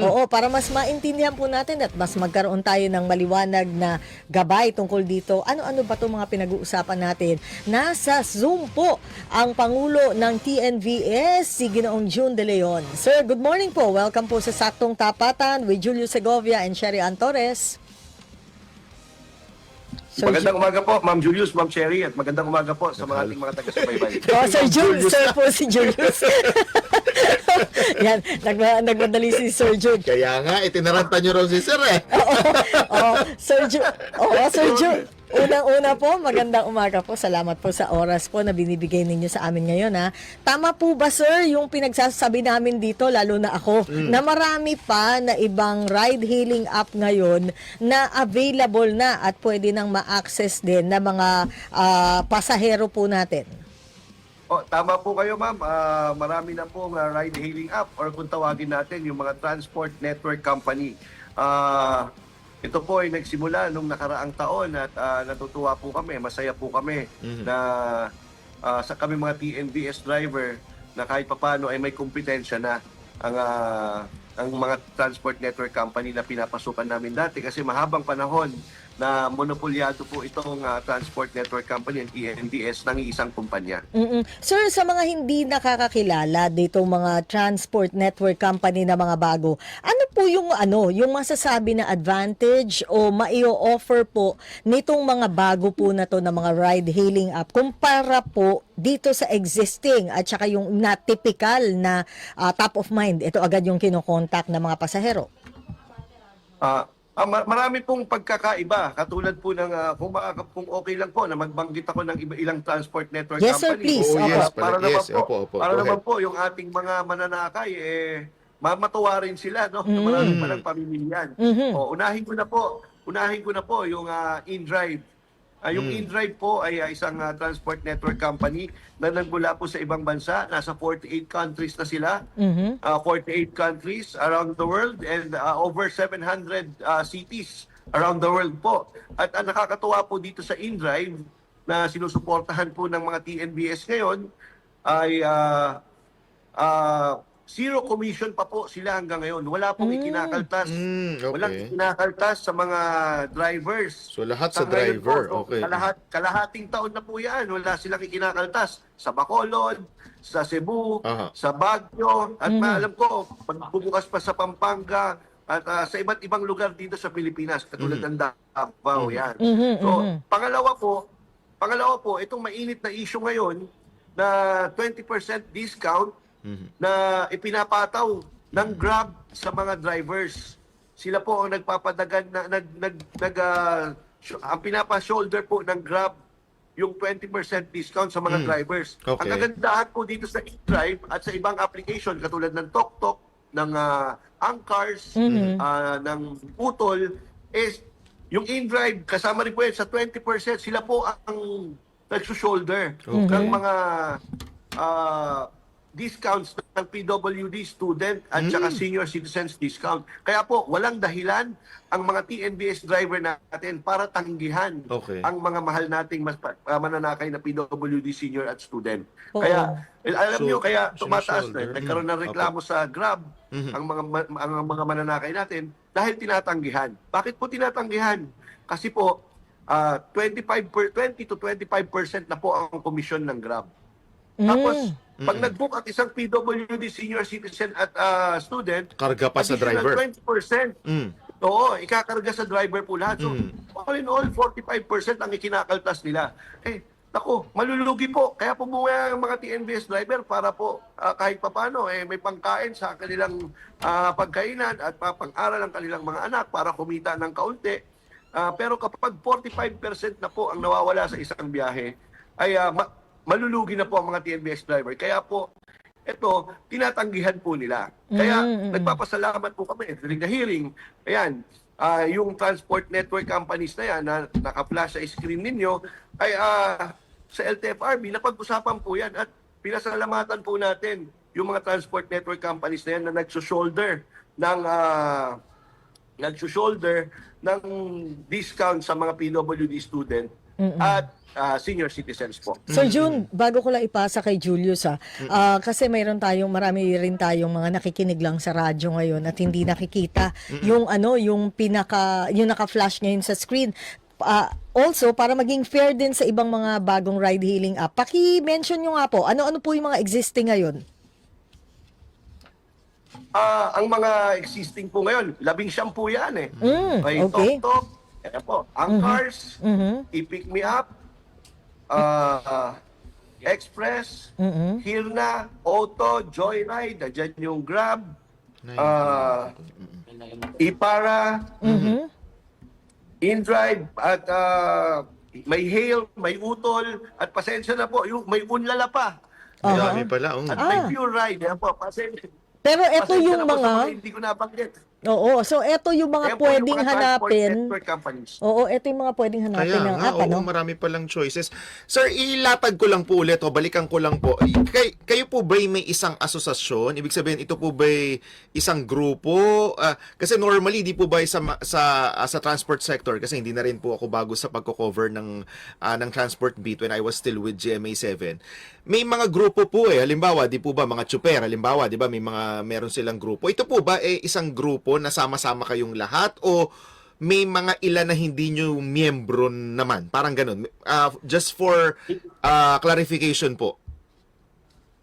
Oo, para mas maintindihan po natin at mas magkaroon tayo ng maliwanag na gabay tungkol dito. Ano-ano ba 'tong mga pinag-uusapan natin? Nasa Zoom po ang Pangulo ng TNVS, si Ginoong June De Leon. Sir, good morning po. Welcome po sa Saktong Tapatan with Julio Segovia and Sherry Ann Torres. Sir Magandang umaga po, Ma'am Julius, Ma'am Sherry, at magandang umaga po sa mga ating mga taga-subaybay. Sir June, sir po si Julius. Yan, nagmadali si Sir June. Kaya nga, itinaranta nyo raw si Sir eh. Sir June. Sir June. Unang-una po, magandang umaga po. Salamat po sa oras po na binibigay ninyo sa amin ngayon. Ha. Tama po ba, sir, yung pinagsasabi namin dito, lalo na ako, na marami pa na ibang ride-hailing app ngayon na available na at pwede nang ma-access din na mga pasahero po natin? Tama po kayo, ma'am. Marami na pong ride-hailing app or kung tawagin natin yung mga transport network company. Ito po ay nagsimula nung nakaraang taon at natutuwa po kami, masaya po kami na sa kami mga TNVS driver na kahit papano ay may kompetensya na ang mga transport network company na pinapasukan namin dati kasi mahabang panahon na monopolyado po itong transport network company ng TNVS ng iisang kumpanya. Sir, sa mga hindi nakakakilala dito mga transport network company na mga bago, ano po yung masasabi na advantage o maio-offer po nitong mga bago po na to na mga ride-hailing app kumpara po dito sa existing at saka yung na typical na top of mind, ito agad yung kinokontak ng mga pasahero? Marami pong pagkakaiba. Katulad po ng, kung okay lang po na magbanggit ako ng ilang transport network Yes, sir, company. please. Yes, Para yes. naman po, Opo. para Go naman ahead. po yung ating mga mananakay, matuwa rin sila, no? Na marami pa ng pamimilian. Unahin ko na po yung InDrive. Yung InDrive po ay isang transport network company na nagmula po sa ibang bansa. Nasa 48 countries na sila. 48 countries around the world and over 700 cities around the world po. At nakakatuwa po dito sa InDrive na sinusuportahan po ng mga TNVS ngayon ay zero commission pa po sila hanggang ngayon. Wala pong ikinakaltas. Okay. Walang ikinakaltas sa mga drivers. So, lahat sa ngayon driver, po, okay. Kalahating taon na po yan. Wala silang ikinakaltas. Sa Bacolod, sa Cebu, Aha. sa Baguio, at maalam ko, pagbubukas pa sa Pampanga, at sa iba't ibang lugar dito sa Pilipinas, katulad ng Davao, yan. So, pangalawa po, itong mainit na issue ngayon na 20% discount na ipinapataw ng Grab sa mga drivers. Sila po ang nagpapadagan na ang pinapa-shoulder po ng Grab yung 20% discount sa mga drivers. Okay. Ang kagandahan po dito sa InDrive at sa ibang application katulad ng TokTok, ng Angkars, ng Putol, is yung InDrive, kasama rin po yan sa 20%, sila po ang nagsushoulder ng mga discounts ng PWD student at saka senior citizens discount. Kaya po, walang dahilan ang mga TNVS driver natin para tanggihan ang mga mahal nating mananakay na PWD senior at student. Oo. Kaya, alam So, nyo, kaya tumataas na. sinusolder. Nagkaroon ng reklamo sa Grab ang mga mananakay natin dahil tinatanggihan. Bakit po tinatanggihan? Kasi po, 20 to 25% na po ang komisyon ng Grab. Tapos, pag nag-book ang isang PWD senior citizen at student, Karga pa sa additional driver. 20%. Oo, ikakarga sa driver po lahat. So, all in all, 45% ang ikinakaltas nila. Naku, malulugi po. Kaya po ang mga TNVS driver para po kahit papano may pangkain sa kanilang pagkainan at pang-aral ng kanilang mga anak para kumita ng kaunti. Pero kapag 45% na po ang nawawala sa isang biyahe, ay malulugi na po ang mga TNVS driver. Kaya po, ito, tinatanggihan po nila. Kaya nagpapasalamat po kami during the hearing. Ayan, yung transport network companies na yan na naka-flash sa screen ninyo, ay sa LTFRB, napag-usapan po yan at pinasalamatan po natin yung mga transport network companies na yan na nagsushoulder ng discount sa mga PWD student at senior citizens po. Sir June, bago ko lang ipasa kay Julius kasi marami rin tayong mga nakikinig lang sa radyo ngayon at hindi nakikita yung yung naka-flash ngayon sa screen. Also, para maging fair din sa ibang mga bagong ride-hailing app, paki-mention nyo nga po, ano-ano po yung mga existing ngayon? Ang mga existing po ngayon, 19 po yan eh. May okay. TokTok, ayan po, Angkars, I-Pick Me Up, Express, Hirna, Auto, Joyride, dyan yung Grab, Ipara, InDrive, at may Hail, may Utol, at pasensya na po, yung may Unlala pa. Marami pala. At may Pure Ride, ayan po, pasensya. Pero eto Pasensya yung na po sa mga... hindi ko nabanggit. Oo, so eto yung mga Ayan po yung pwedeng mga transport hanapin. network companies. Oo, eto yung mga pwedeng hanapin Kaya ng nga, app, ano? marami palang choices. Sir, ilatag ko lang po ulit, balikan ko lang po. Kayo po ba may isang asosasyon? Ibig sabihin, ito po ba isang grupo? Kasi normally, di po ba sa transport sector, kasi hindi na rin po ako bago sa pagko-cover ng transport beat when I was still with GMA7. May mga grupo po halimbawa, di po ba mga tsuper, halimbawa, di ba meron silang grupo. Ito po ba isang grupo na sama-sama kayong lahat o may mga ilan na hindi nyo miyembro naman? Parang ganun. Just for clarification po.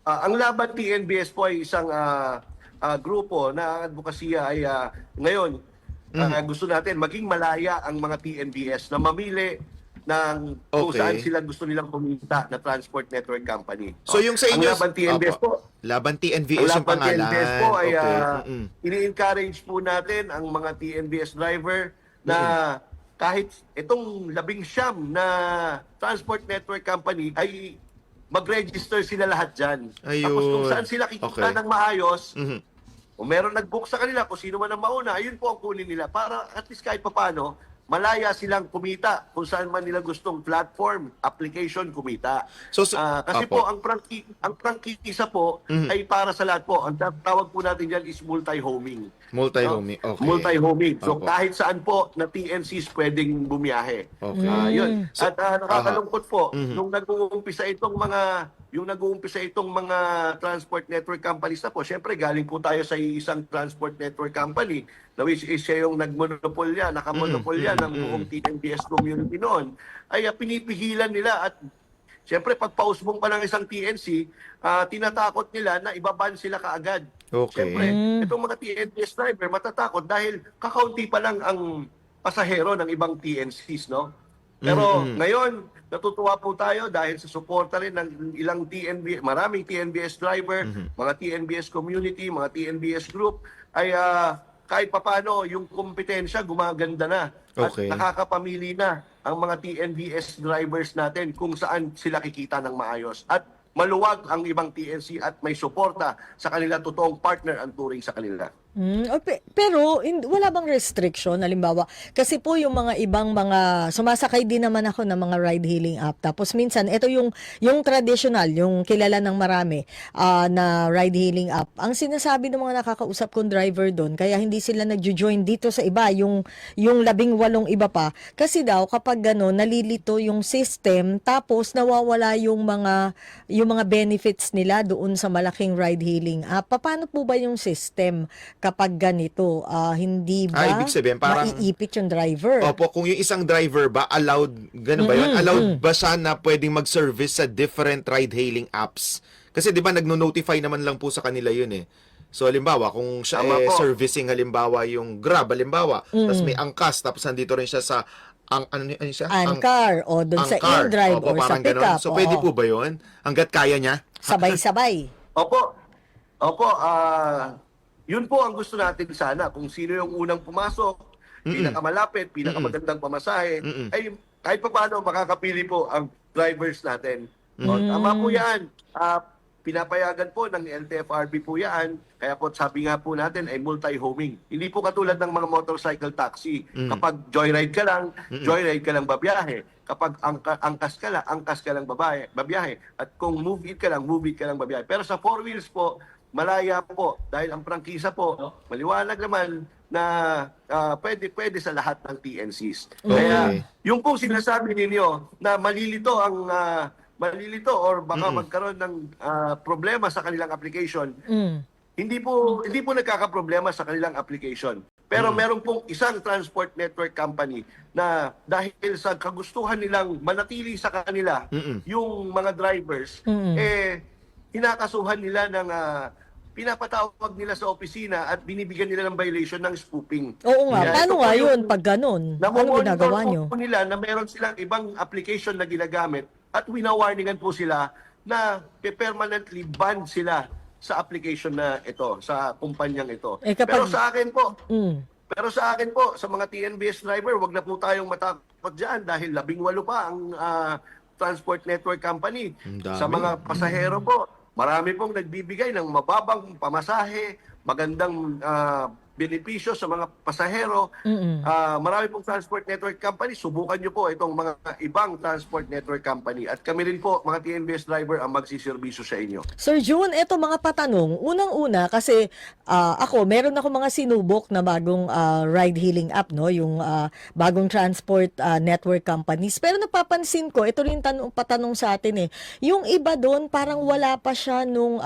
Ang Laban TNBS po ay isang grupo na advokasya ay ngayon gusto natin maging malaya ang mga TNBS na mamili ng kung Okay. saan sila gusto nilang kumita na transport network company. So yung sa inyo, ang Laban TNBS po, Laban ang TNVS yung Laban pangalan. TNBS po ay Okay. ini-encourage po natin ang mga TNBS driver na kahit itong 19 na transport network company ay mag-register sila lahat dyan. Ayun. Tapos kung saan sila kikita Okay. ng maayos, Mhm. kung meron nag-book sa kanila, kung sino man ang mauna, ayun po ang kunin nila para at least kahit papano, malaya silang kumita kung saan man nila gustong platform, application kumita. So, Kasi apo. po, ang prangkisa po ay para sa lahat po. Ang tawag po natin dyan is multi-homing. Multi-homing. Okay. Multi-homing. So Opo. kahit saan po na TNCs pwedeng bumiyahe. Okay. Yun. So, At nakakalungkot po, Mhm. nung nag-uumpisa itong mga transport network companies na po, syempre galing po tayo sa isang transport network company na which is siya yung nagmonopolya, nakamonopolya ng buong TNBS community noon, ay pinipigilan nila at syempre pag pausbong pa ng isang TNC, tinatakot nila na ibaban sila kaagad. Okay. Siyempre, itong mga TNBS driver matatakot dahil kakaunti pa lang ang pasahero ng ibang TNCs, no? Pero ngayon, natutuwa po tayo dahil sa suporta rin ng maraming TNBS driver, mga TNBS community, mga TNBS group, ay kahit papano yung kompetensya gumaganda na. Okay. At nakakapamili na ang mga TNBS drivers natin kung saan sila kikita ng maayos. At maluwag ang ibang TNC at may suporta sa kanila, totoong partner ang turing sa kanila. Pero wala bang restriction halimbawa kasi po yung mga ibang mga sumasakay din naman ako ng mga ride hailing app tapos minsan ito yung traditional yung kilala ng marami na ride hailing app ang sinasabi ng mga nakakausap kong driver doon kaya hindi sila nagjo-join dito sa iba yung 18 iba pa kasi daw kapag gano'n nalilito yung system tapos nawawala yung mga benefits nila doon sa malaking ride hailing app. Paano po ba yung system kapag ganito, hindi ba Ibig sabihin, parang- maiipit yung driver? Opo, kung yung isang driver ba, allowed, gano'n ba yun? Allowed ba siya na pwedeng mag-service sa different ride-hailing apps? Kasi di ba nagno-notify naman lang po sa kanila yun eh. So halimbawa, kung siya Tama po. servicing halimbawa yung Grab, halimbawa, tapos may Angkas, tapos nandito rin siya sa ano siya? Ancar o doon sa Angkar. in-drive Opo, or sa parang ganon. pickup. So pwede oo. po ba yun? Hanggat kaya niya? Sabay-sabay. Opo, yun po ang gusto natin sana. Kung sino yung unang pumasok, pinakamalapit, pinakamagandang pamasahe, ay kahit pa paano makakapili po ang drivers natin. O, tama po yan. Pinapayagan po ng LTFRB po yan. Kaya po sabi nga po natin ay multi-homing. Hindi po katulad ng mga motorcycle taxi. Kapag joyride ka lang babiyahe. Kapag angkas ka lang babiyahe. At kung move it ka lang babiyahe. Pero sa four wheels po, malaya po dahil ang prangkisa po maliwanag naman na pwede sa lahat ng TNCs. Kaya yung po sinasabi ninyo na malilito or baka magkaroon ng problema sa kanilang application, hindi po nagkakaproblema sa kanilang application. Pero meron pong isang transport network company na dahil sa kagustuhan nilang manatili sa kanila yung mga drivers, hinakasuhan nila ng pinapatawag nila sa opisina at binibigyan nila ng violation ng spoofing. Oo nga, Kaya paano ito po nga yung yun pag ganun? Ano ginagawa nyo? po nila na meron silang ibang application na ginagamit at winawarningan po sila na permanently banned sila sa application na ito, sa kumpanyang ito. Pero sa akin po, sa mga TNBS driver, wag na po tayong matakot dyan dahil 18 pa ang transport network company. Sa mga pasahero po, marami pong nagbibigay ng mababang pamasahe, magandang benepisyo sa mga pasahero. Marami pong transport network company. Subukan nyo po itong mga ibang transport network company. At kami rin po, mga TNBS driver, ang magsiservisyo sa inyo. Sir June, eto mga patanong. Unang-una, kasi meron ako mga sinubok na bagong ride-hailing app, no? Yung bagong transport network companies. Pero napapansin ko, ito rin patanong sa atin eh. Yung iba doon, parang wala pa siya nung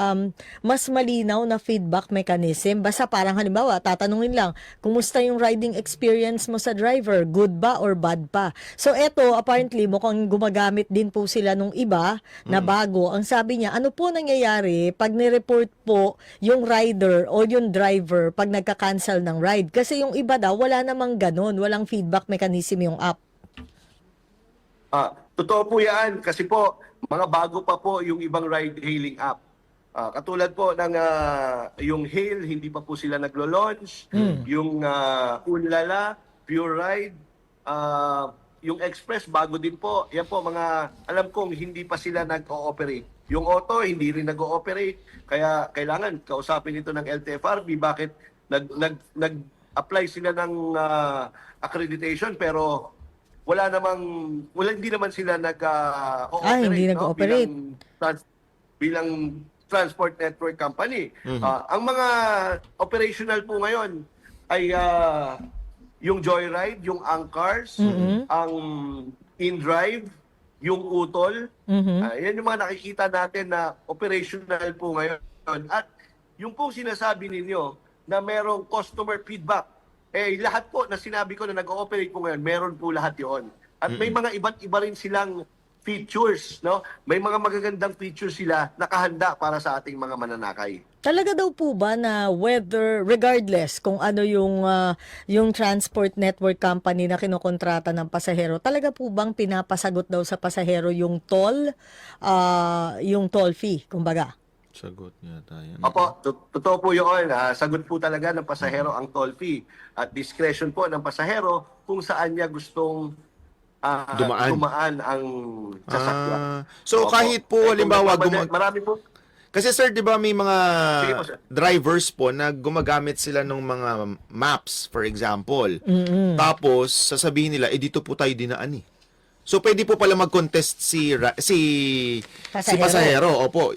mas malinaw na feedback mechanism. Basta parang halimbawa, tatanungin lang, kumusta yung riding experience mo sa driver? Good ba or bad pa? So eto, apparently, mukhang gumagamit din po sila nung iba na bago. Ang sabi niya, ano po nangyayari pag nireport po yung rider o yung driver pag nagka-cancel ng ride? Kasi yung iba daw, wala namang ganun. Walang feedback mechanism yung app. Totoo po yan kasi po, mga bago pa po yung ibang ride-hailing app. Katulad po ng yung Hail, hindi pa po sila naglo-launch. Yung Unlala, Pure Ride, yung Express, bago din po. Yan po, mga alam kong hindi pa sila nag-ooperate. Yung Auto, hindi rin nag-ooperate. Kaya kailangan kausapin ito ng LTFRB. Bakit nag-apply sila ng accreditation pero hindi naman sila nag-ooperate. Hindi nag-ooperate. Bilang transport network company. Ang mga operational po ngayon ay yung Joyride, yung Angkars, ang InDrive, yung Utol. Yan yung mga nakikita natin na operational po ngayon. At yung po sinasabi ninyo na merong customer feedback, lahat po na sinabi ko na nag-ooperate po ngayon, meron po lahat yon. At may mga iba't iba rin silang features, no? May mga magagandang features sila nakahanda para sa ating mga mananakay. Talaga daw po ba na whether, regardless kung ano yung transport network company na kinokontrata ng pasahero, talaga po bang pinapasagot daw sa pasahero yung toll fee, kumbaga? Sagot niya tayo. Opo, totoo po yun. Sagot po talaga ng pasahero ang toll fee. At discretion po ng pasahero kung saan niya gustong dumaan ang sasakyan. So kahit po halimbawa marami po. kasi sir, 'di ba may mga Sige po, sir. drivers po na gumagamit sila ng mga maps, for example. Tapos sasabihin nila, dito po tayo dinaan eh. So pwede po pala mag-contest si pasahero. Opo.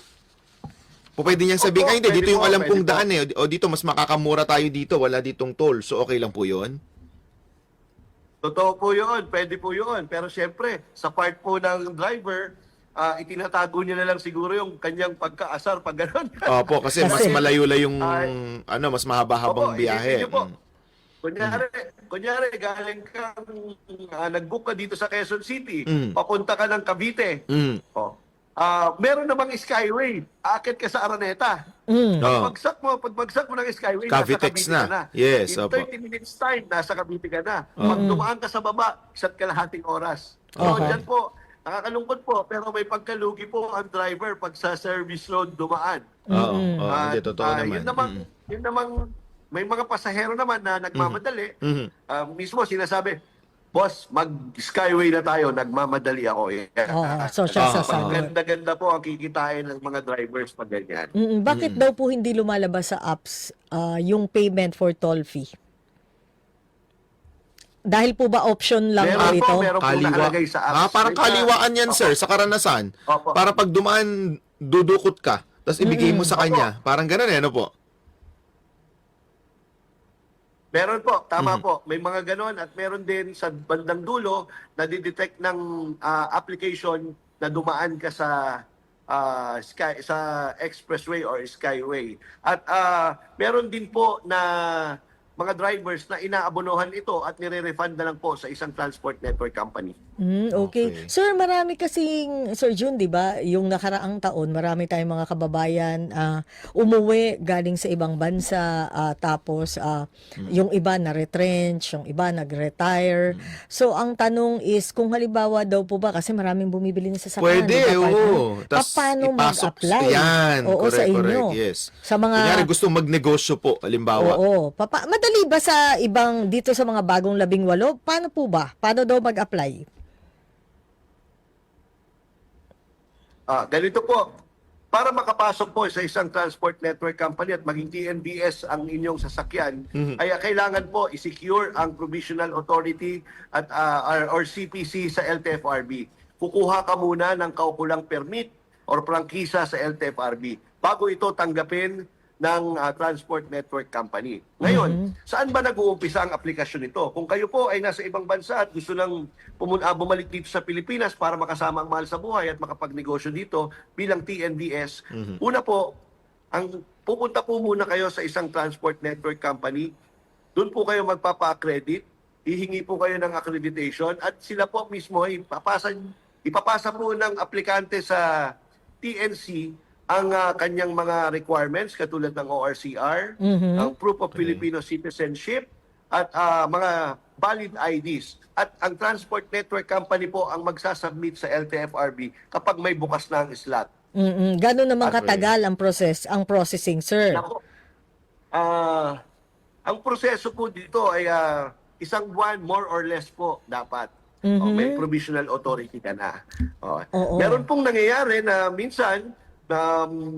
Pwede niyang sabihin, hindi, pwede dito yung po, alam kong pwede po. daan eh. O dito, mas makakamura tayo dito. Wala ditong toll. So, okay lang po yun? Totoo po yun, pwede po yun. Pero syempre, sa part po ng driver, itinatago niya na lang siguro yung kanyang pagkaasar pag gano'n. Opo, kasi mas malayo-layong, mas mahaba-habang Opo, biyahe. isipin niyo po. Kunyari, galing kang, nag-book ka dito sa Quezon City, papunta ka ng Cavite. Meron namang Skyway, aakit ka sa Araneta. Pagbagsak mo ng Skyway, Cavitex nasa Cavite ka na. Yes, In opo. 30 minutes time, nasa Cavite ka na. Pag dumaan ka sa baba, 1.5 oras. So, Okay. dyan po, nakakalungkot po, pero may pagkalugi po ang driver pag sa service road dumaan. Oo, hindi, totoo naman. Yun namang, may mga pasahero naman na nagmamadali. Mismo sinasabi, boss, mag-skyway na tayo, nagmamadali ako. So siya sasagot. Ganda-ganda po ang kikitain ng mga drivers pag ganyan. Bakit daw po hindi lumalabas sa apps yung payment for toll fee? Dahil po ba option lang Meron dito? po, meron po nakalagay sa apps. Parang kaliwaan yan, Opo. sir, sa karanasan. Opo. Para pag dumaan, dudukot ka. Tapos ibigay mo sa kanya. Parang ganun ano po? Meron po, tama po. May mga ganon at meron din sa bandang dulo na didetect ng application na dumaan ka sa sa expressway or skyway. At meron din po na mga drivers na inaabonohan ito at nire-refund na lang po sa isang transport network company. Okay. Okay. Sir, marami kasing, Sir Jun, di ba, yung nakaraang taon, marami tayong mga kababayan umuwi galing sa ibang bansa, tapos yung iba na-retrench, yung iba nag-retire. So, ang tanong is, kung halimbawa daw po ba, kasi maraming bumibili ng sasakyan. Pwede, di ba, partner? oo. Tas Paano ipasok mag-apply? yan. Oo, Correct, sa inyo. correct, yes. Sa mga... Kunyari, gusto magnegosyo po, halimbawa. Oo. Madali ba sa ibang, dito sa mga bagong 18? Paano po ba? Paano daw mag-apply? Ganito po, para makapasok po sa isang transport network company at maging TNBS ang inyong sasakyan, ay kailangan po i-secure ang provisional authority at or CPC sa LTFRB. Kukuha ka muna ng kaukulang permit or prangkisa sa LTFRB bago ito tanggapin ng transport network company. Ngayon, saan ba nag-uumpisa ang aplikasyon nito? Kung kayo po ay nasa ibang bansa at gusto nang bumalik dito sa Pilipinas para makasama ang mahal sa buhay at makapagnegosyo dito bilang TNBS, una po, pupunta po muna kayo sa isang transport network company. Doon po kayo magpapa-accredit, hihingi po kayo ng accreditation at sila po mismo ay ipapasa po ng aplikante sa TNC ang kanyang mga requirements katulad ng ORCR, ang proof of Filipino citizenship, at mga valid IDs. At ang transport network company po ang magsasubmit sa LTFRB kapag may bukas na ang slot. Gano'n naman Okay. katagal ang processing, sir? Nako, ang proseso po dito ay isang buwan, more or less po dapat. May provisional authority ka na. Oo. Meron pong nangyayari na minsan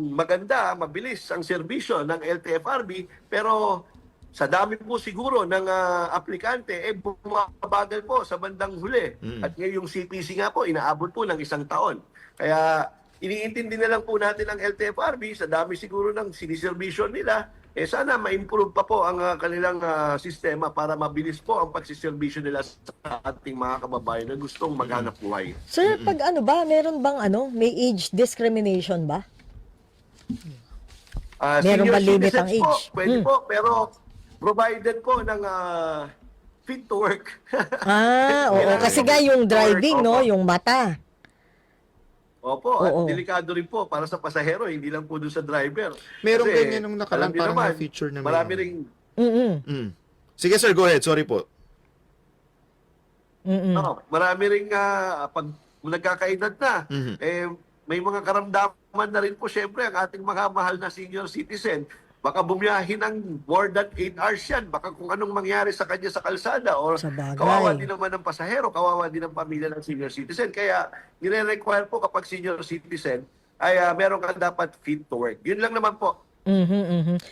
maganda, mabilis ang serbisyo ng LTFRB, pero sa dami po siguro ng aplikante, bumabagal po sa bandang huli. At ngayong CPC nga po, inaabot po ng 1 taon. Kaya iniintindi na lang po natin ang LTFRB, sa dami siguro ng siniserbisyo nila, sana ma-improve pa po ang kanilang sistema para mabilis po ang pagsiserbisyo nila sa ating mga kababayan na gustong maghanap buhay. Sir, pag ano ba, meron bang may age discrimination ba? Meron Senior ba limit ang citizens po, age? pwede po, pero provided po ng fit to work. Oo. Kailangan Kasi po nga yung fit to work, driving, no? opo. Yung mata. Opo, Oo. at delikado rin po para sa pasahero, hindi lang po doon sa driver. Merong Kasi, ganyan nung alam nakaraan, niyo parang naman, na-feature na may- marami ring, Sige sir, go ahead. Sorry po. marami ring pag nagkakaedad na, may mga karamdaman na rin po syempre ang ating mga mahal na senior citizen. Baka bumiyahin ng more than 8 hours yan. Baka kung anong mangyari sa kanya sa kalsada or Sa bagay. kawawa din naman ng pasahero, kawawa din ng pamilya ng senior citizen. Kaya nire-require po kapag senior citizen ay meron ka dapat fit to work. Yun lang naman po.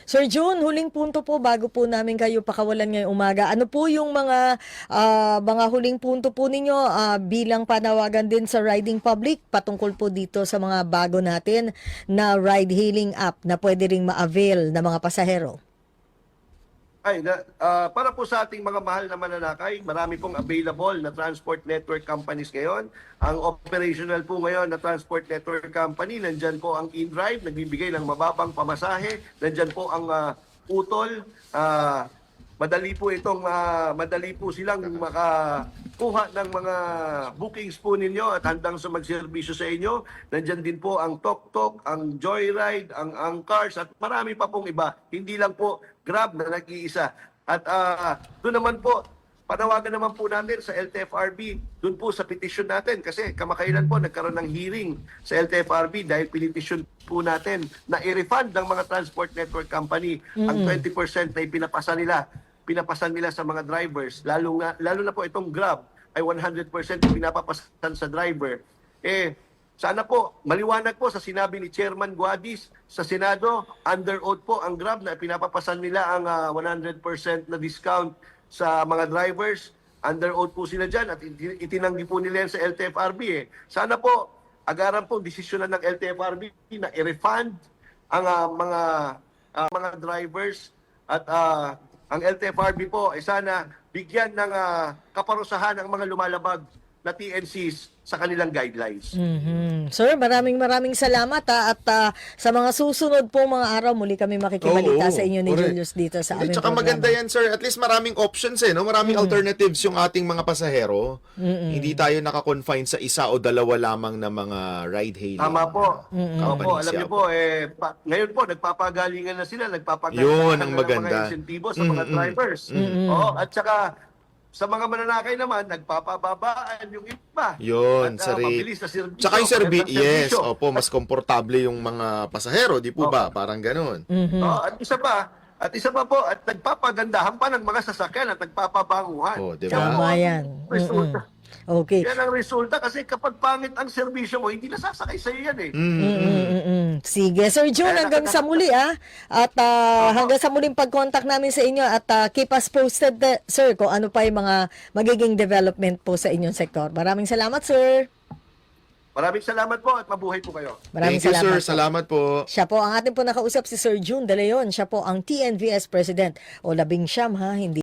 Sir June, huling punto po bago po namin kayo pakawalan ngayong umaga. Ano po yung mga huling punto po ninyo bilang panawagan din sa riding public patungkol po dito sa mga bago natin na ride-hailing app na pwede ring ma-avail ng mga pasahero? Para po sa ating mga mahal na mananakay, marami pong available na transport network companies ngayon. Ang operational po ngayon na transport network company, nandyan po ang InDrive, nagbibigay ng mababang pamasahe. Nandyan po ang Utol. Madali po silang makakuha ng mga bookings po ninyo at handang sa magserbisyo sa inyo. Nandyan din po ang TokTok, ang Joyride, ang Angcars at marami pa pong iba. Hindi lang po Grab na nag-iisa. At doon naman po, panawagan naman po natin sa LTFRB, doon po sa petition natin kasi kamakailan po nagkaroon ng hearing sa LTFRB dahil petition po natin na i-refund ng mga transport network company ang 20% na pinapasan nila sa mga drivers, lalo na po itong Grab ay 100% pinapapasan sa driver. Sana po, maliwanag po sa sinabi ni Chairman Guadis sa Senado, under oath po ang Grab na pinapapasan nila ang 100% na discount sa mga drivers. Under oath po sila dyan at itinanggi po nila yan sa LTFRB. Sana po, agaran po desisyon ng LTFRB na i-refund ang mga drivers at ang LTFRB po ay sana bigyan ng kaparusahan ang mga lumalabag na TNCs sa kanilang guidelines. Mhm. Sir, maraming salamat at sa mga susunod po mga araw muli kami makikibalita Oo, sa inyo ni correct. Julius dito sa Hindi, aming tsaka programa. maganda yan, sir. At least maraming options no? Maraming alternatives yung ating mga pasahero. Hindi tayo naka-confine sa isa o dalawa lamang na mga ride-hailing. Tama po. companies. Opo, alam niyo Opo. po, ngayon po, nagpapagalingan na sila, Yun ang ng maganda. mga insentibo sa mga drivers. Oo, at saka, sa mga mananakay naman, nagpapababaan yung iba. Yun, at, sa rate. mabilis na serbisyo. Tsaka yung magandang yes, serbisyo. opo, mas komportable yung mga pasahero, di po ba? Parang ganun. Oo, at isa pa po, at nagpapagandahan pa ng mga sasakyan at nagpapabanguhan. Oh, di ba? Tama yan. Resulta. Okay. Yan ang resulta kasi kapag pangit ang serbisyo mo, hindi nasasakay sa iyo yan eh. Sige, Sir June, hanggang sa muli At hanggang sa muling pag-contact namin sa inyo at keep us posted, sir, kung ano pa yung mga magiging development po sa inyong sektor. Maraming salamat, sir. Maraming salamat po at mabuhay po kayo. Maraming Thank you, sir. salamat. Salamat po. Siya po ang ating po nakausap si Sir June De Leon. Siya po ang TNVS President o 11 hindi